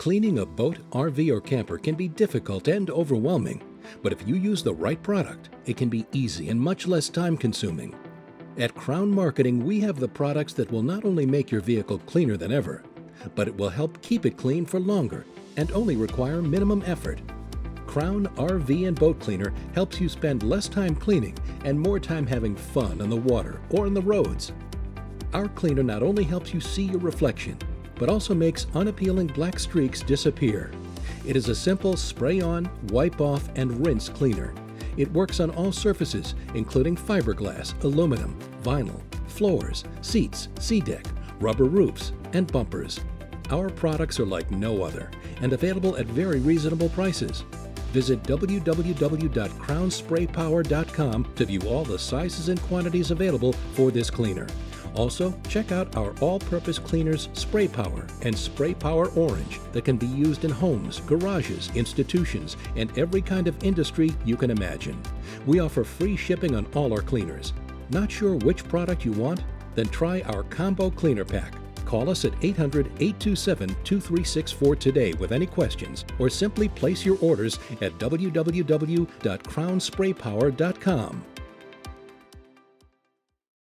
Cleaning a boat, RV, or camper can be difficult and overwhelming, but if you use the right product, it can be easy and much less time-consuming. At Crown Marketing, we have the products that will not only make your vehicle cleaner than ever, but it will help keep it clean for longer and only require minimum effort. Crown RV and Boat Cleaner helps you spend less time cleaning and more time having fun on the water or on the roads. Our cleaner not only helps you see your reflection, but also makes unappealing black streaks disappear. It is a simple spray-on, wipe-off, and rinse cleaner. It works on all surfaces, including fiberglass, aluminum, vinyl, floors, seats, sea-deck, rubber roofs, and bumpers. Our products are like no other and available at very reasonable prices. Visit www.crownspraypower.com to view all the sizes and quantities available for this cleaner. Also, check out our all-purpose cleaners Spray Power and Spray Power Orange that can be used in homes, garages, institutions, and every kind of industry you can imagine. We offer free shipping on all our cleaners. Not sure which product you want? Then try our Combo Cleaner Pack. Call us at 800-827-2364 today with any questions, or simply place your orders at www.crownspraypower.com.